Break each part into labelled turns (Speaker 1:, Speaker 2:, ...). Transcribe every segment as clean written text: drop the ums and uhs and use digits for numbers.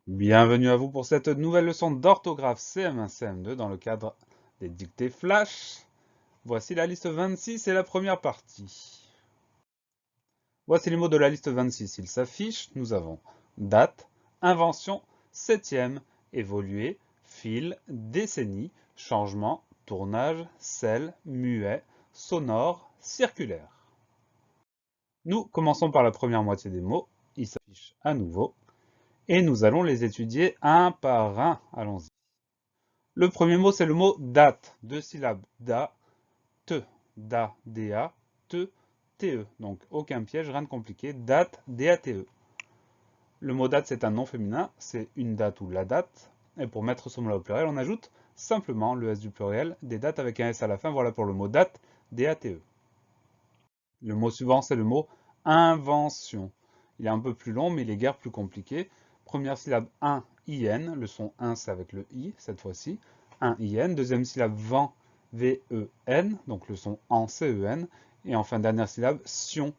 Speaker 1: Bienvenue à vous pour cette nouvelle leçon d'orthographe CM1 CM2 dans le cadre des dictées flash. Voici la liste 26 et la première partie. Voici les mots de la liste 26. Ils s'affichent. Nous avons date, invention, septième, évoluer, fil, décennie, changement, tournage, sel, muet, sonore, circulaire. Nous commençons par la première moitié des mots. Ils s'affichent à nouveau. Et nous allons les étudier un par un. Allons-y. Le premier mot, c'est le mot date. Deux syllabes. Da, te. Da, da, te, te. Donc, aucun piège, rien de compliqué. Date, D-A-T-E. Le mot date, c'est un nom féminin. C'est une date ou la date. Et pour mettre ce mot-là au pluriel, on ajoute simplement le S du pluriel, des dates avec un S à la fin. Voilà pour le mot date, D-A-T-E. Le mot suivant, c'est le mot invention. Il est un peu plus long, mais il est guère plus compliqué. Première syllabe, un, IN. Le son 1, c'est avec le I, cette fois-ci. Un, IN. Deuxième syllabe, vent, V-E-N. Donc le son en, C-E-N. Et enfin, dernière syllabe, sion.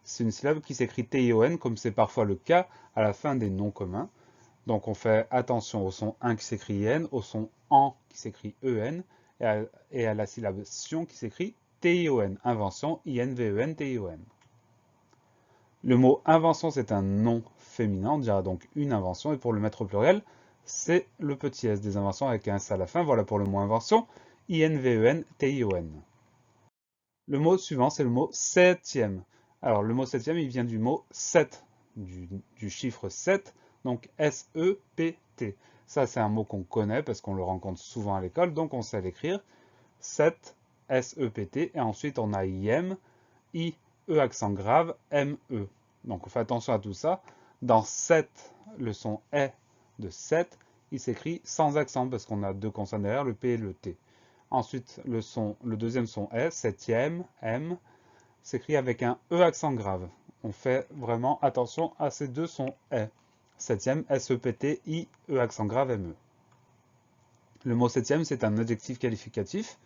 Speaker 1: C'est une syllabe qui s'écrit T-I-O-N, comme c'est parfois le cas à la fin des noms communs. Donc on fait attention au son 1 qui s'écrit IN, au son en qui s'écrit EN, et à la syllabe sion qui s'écrit T-I-O-N. Invention, I-N-V-E-N, T-I-O-N. Le mot invention, c'est un nom féminin, on dira donc une invention, et pour le mettre au pluriel, c'est le petit s des inventions avec un s à la fin. Voilà pour le mot invention, I-N-V-E-N, T-I-O-N. Le mot suivant, c'est le mot septième. Alors, le mot septième, il vient du mot 7, du chiffre 7, donc S-E-P-T. Ça, c'est un mot qu'on connaît parce qu'on le rencontre souvent à l'école, donc on sait l'écrire. 7, S-E-P-T, et ensuite on a I-M, I-E accent grave, M-E. Donc on fait attention à tout ça. Dans 7, le son est de 7, il s'écrit sans accent parce qu'on a deux consonnes derrière, le P et le T. Ensuite, le deuxième son est, septième, M, s'écrit avec un E accent grave. On fait vraiment attention à ces deux sons est. Septième, S-E-P-T, I-E accent grave, M-E. Le mot septième, c'est un adjectif qualificatif.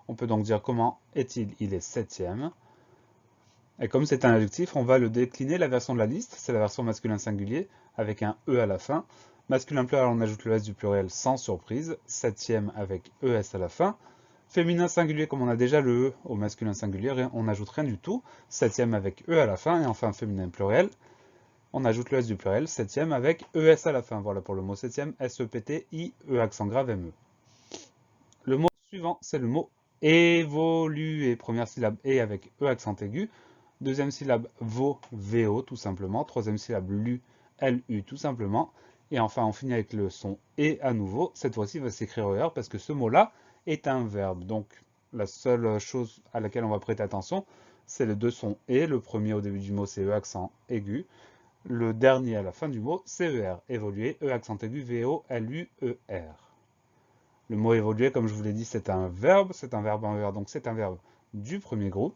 Speaker 1: On peut donc dire comment est-il? Il est septième. Et comme c'est un adjectif, on va le décliner, la version de la liste, c'est la version masculin singulier, avec un E à la fin. Masculin pluriel, on ajoute le S du pluriel sans surprise. Septième avec ES à la fin. Féminin singulier, comme on a déjà le E au masculin singulier, on n'ajoute rien du tout. Septième avec E à la fin. Et enfin, féminin pluriel, on ajoute le S du pluriel. Septième avec ES à la fin. Voilà pour le mot septième, S-E-P-T, I-E accent grave, M-E. Le mot suivant, c'est le mot évoluer. Première syllabe et avec E accent aigu. Deuxième syllabe vo, VO tout simplement. Troisième syllabe lu, LU tout simplement. Et enfin, on finit avec le son et à nouveau. Cette fois-ci, il va s'écrire ER parce que ce mot-là est un verbe. Donc, la seule chose à laquelle on va prêter attention, c'est les deux sons et. Le premier au début du mot, c'est E accent aigu. Le dernier à la fin du mot, c'est ER. Évoluer, E accent aigu, VO, LU, ER. Le mot évoluer, comme je vous l'ai dit, c'est un verbe en verbe, donc c'est un verbe du premier groupe.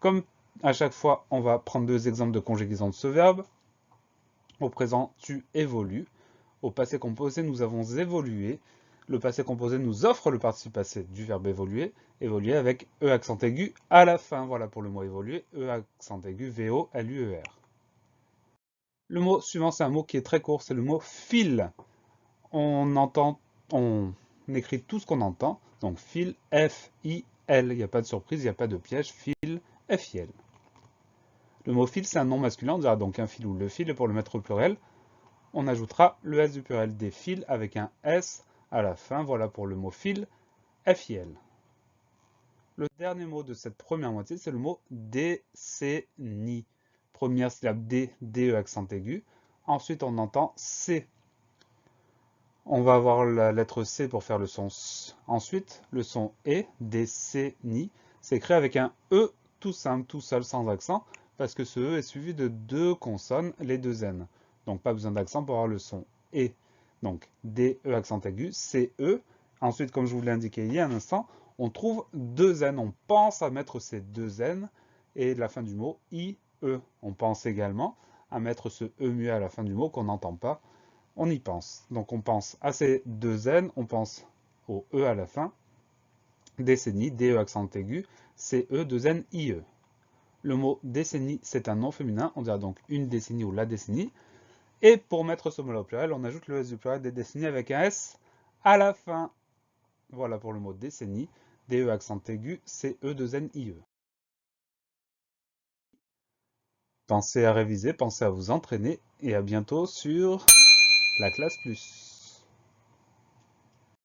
Speaker 1: Comme à chaque fois, on va prendre deux exemples de conjugaison de ce verbe. Au présent, tu évolues. Au passé composé, nous avons évolué. Le passé composé nous offre le participe passé du verbe évoluer. Évoluer avec E accent aigu à la fin. Voilà pour le mot évoluer. E accent aigu, V-O-L-U-E-R. Le mot suivant, c'est un mot qui est très court, c'est le mot fil. On écrit tout ce qu'on entend. Donc fil, F-I-L. Il n'y a pas de surprise, il n'y a pas de piège. Fil, F-I-L. Le mot fil, c'est un nom masculin, on dira donc un fil ou le fil, et pour le mettre au pluriel, on ajoutera le S du pluriel des fils avec un S à la fin. Voilà pour le mot fil, F-I-L. Le dernier mot de cette première moitié, c'est le mot décennie. Première syllabe D, D-E accent aigu. Ensuite, on entend C. On va avoir la lettre C pour faire le son S. Ensuite, le son E, décennie, c'est écrit avec un E tout simple, tout seul, sans accent, parce que ce E est suivi de deux consonnes, les deux N. Donc pas besoin d'accent pour avoir le son E. Donc D, E accent aigu, C, E. Ensuite, comme je vous l'ai indiqué il y a un instant, on trouve deux N. On pense à mettre ces deux N et la fin du mot I, E. On pense également à mettre ce E muet à la fin du mot qu'on n'entend pas. On y pense. Donc on pense à ces deux N, on pense au E à la fin. Décennie, DE accent aigu, CE, 2N, IE. Le mot décennie, c'est un nom féminin, on dira donc une décennie ou la décennie. Et pour mettre ce mot-là au pluriel, on ajoute le S du pluriel des décennies avec un S à la fin. Voilà pour le mot décennie. DE accent aigu, CE2NIE. Pensez à réviser, pensez à vous entraîner et à bientôt sur la classe plus.